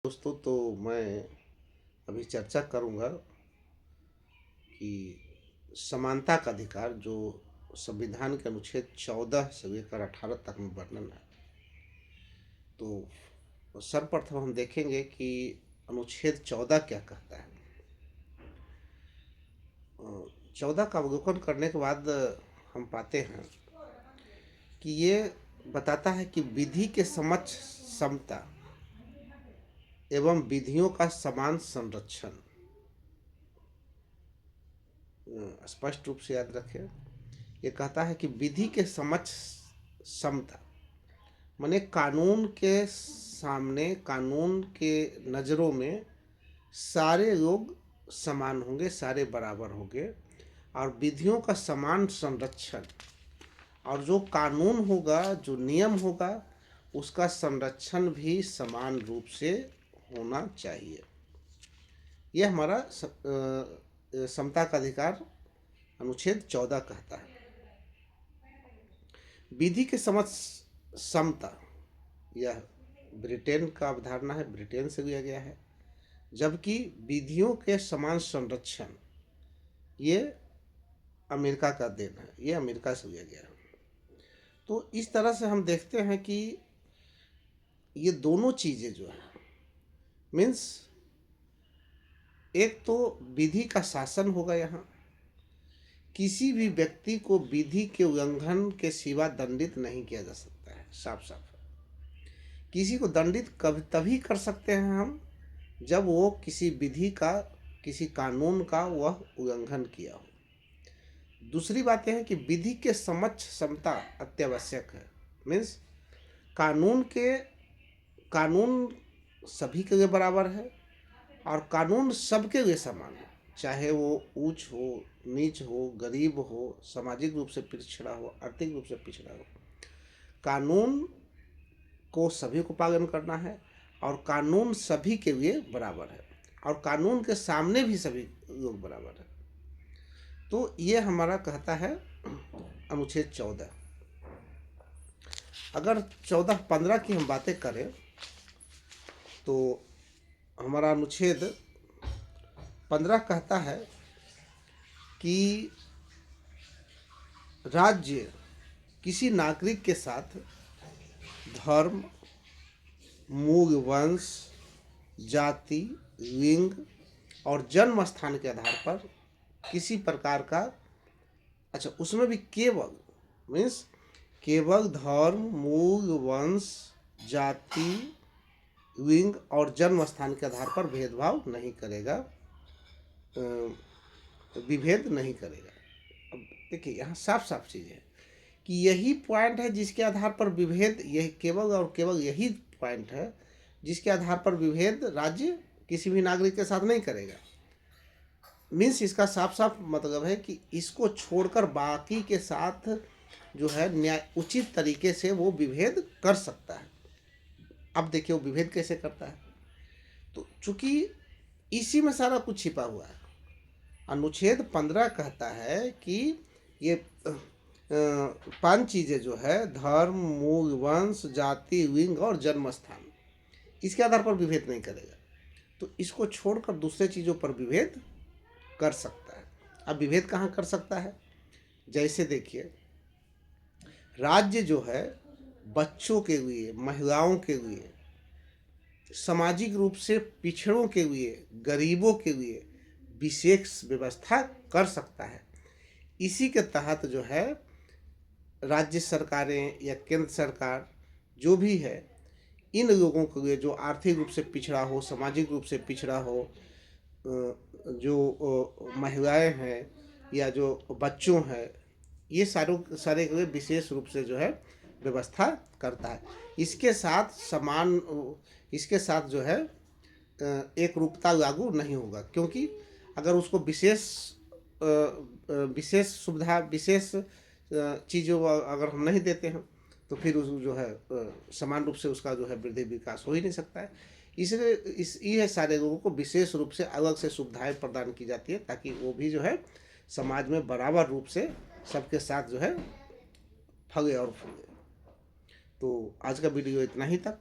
दोस्तों, तो मैं अभी चर्चा करूंगा कि समानता का अधिकार जो संविधान के अनुच्छेद 14 से लेकर 18 तक में वर्णन है। तो सर्वप्रथम हम देखेंगे कि अनुच्छेद 14 क्या कहता है। 14 का अवलोकन करने के बाद हम पाते हैं कि ये बताता है कि विधि के समक्ष समता एवं विधियों का समान संरक्षण। स्पष्ट रूप से याद रखें, ये कहता है कि विधि के समक्ष समता माने कानून के सामने, कानून के नज़रों में सारे लोग समान होंगे, सारे बराबर होंगे, और विधियों का समान संरक्षण, और जो कानून होगा, जो नियम होगा, उसका संरक्षण भी समान रूप से होना चाहिए। यह हमारा समता का अधिकार अनुच्छेद 14 कहता है। विधि के समक्ष समता, यह ब्रिटेन का अवधारणा है, ब्रिटेन से लिया गया है, जबकि विधियों के समान संरक्षण ये अमेरिका का देन है, ये अमेरिका से लिया गया है। तो इस तरह से हम देखते हैं कि ये दोनों चीज़ें जो है, मीन्स एक तो विधि का शासन होगा, यहाँ किसी भी व्यक्ति को विधि के उल्लंघन के सिवा दंडित नहीं किया जा सकता है। साफ साफ किसी को दंडित कभी तभी कर सकते हैं हम जब वो किसी विधि का, किसी कानून का वह उल्लंघन किया हो। दूसरी बात यह है कि विधि के समक्ष समता अत्यावश्यक है। मीन्स कानून सभी के लिए बराबर है और कानून सबके लिए समान है, चाहे वो ऊंच हो, नीच हो, गरीब हो, सामाजिक रूप से पिछड़ा हो, आर्थिक रूप से पिछड़ा हो। कानून को सभी को पालन करना है और कानून सभी के लिए बराबर है और कानून के सामने भी सभी लोग बराबर है। तो ये हमारा कहता है अनुच्छेद 14। अगर 14-15 की हम बातें करें तो हमारा अनुच्छेद 15 कहता है कि राज्य किसी नागरिक के साथ धर्म, मूल वंश, जाति, लिंग और जन्म स्थान के आधार पर किसी प्रकार का, अच्छा उसमें भी केवल, मीन्स केवल धर्म, मूल वंश, जाति, लिंग और जन्म स्थान के आधार पर भेदभाव नहीं करेगा, विभेद नहीं करेगा। अब देखिए यहाँ साफ साफ चीज़ है कि यही पॉइंट है जिसके आधार पर विभेद, यही केवल और केवल यही पॉइंट है जिसके आधार पर विभेद राज्य किसी भी नागरिक के साथ नहीं करेगा। मीन्स इसका साफ साफ मतलब है कि इसको छोड़कर बाकी के साथ जो है न्याय उचित तरीके से वो विभेद कर सकता है। अब देखिए वो विभेद कैसे करता है, तो चूंकि इसी में सारा कुछ छिपा हुआ है। अनुच्छेद 15 कहता है कि ये 5 चीज़ें जो है, धर्म, मूल वंश, जाति, लिंग और जन्म स्थान, इसके आधार पर विभेद नहीं करेगा। तो इसको छोड़कर दूसरे चीज़ों पर विभेद कर सकता है। अब विभेद कहाँ कर सकता है? जैसे देखिए, राज्य जो है बच्चों के लिए, महिलाओं के लिए, सामाजिक रूप से पिछड़ों के लिए, गरीबों के लिए विशेष व्यवस्था कर सकता है। इसी के तहत जो है राज्य सरकारें या केंद्र सरकार जो भी है, इन लोगों के लिए जो आर्थिक रूप से पिछड़ा हो, सामाजिक रूप से पिछड़ा हो, जो महिलाएं हैं या जो बच्चों हैं, ये सारे के लिए विशेष रूप से जो है व्यवस्था करता है। इसके साथ जो है एक रूपता लागू नहीं होगा, क्योंकि अगर उसको विशेष सुविधा, विशेष चीज़ों अगर हम नहीं देते हैं तो फिर उस जो है समान रूप से उसका जो है वृद्धि विकास हो ही नहीं सकता है। इसलिए ये सारे लोगों को विशेष रूप से अलग से सुविधाएं प्रदान की जाती है ताकि वो भी जो है समाज में बराबर रूप से सबके साथ जो है फले और फूले। तो आज का वीडियो इतना ही तक।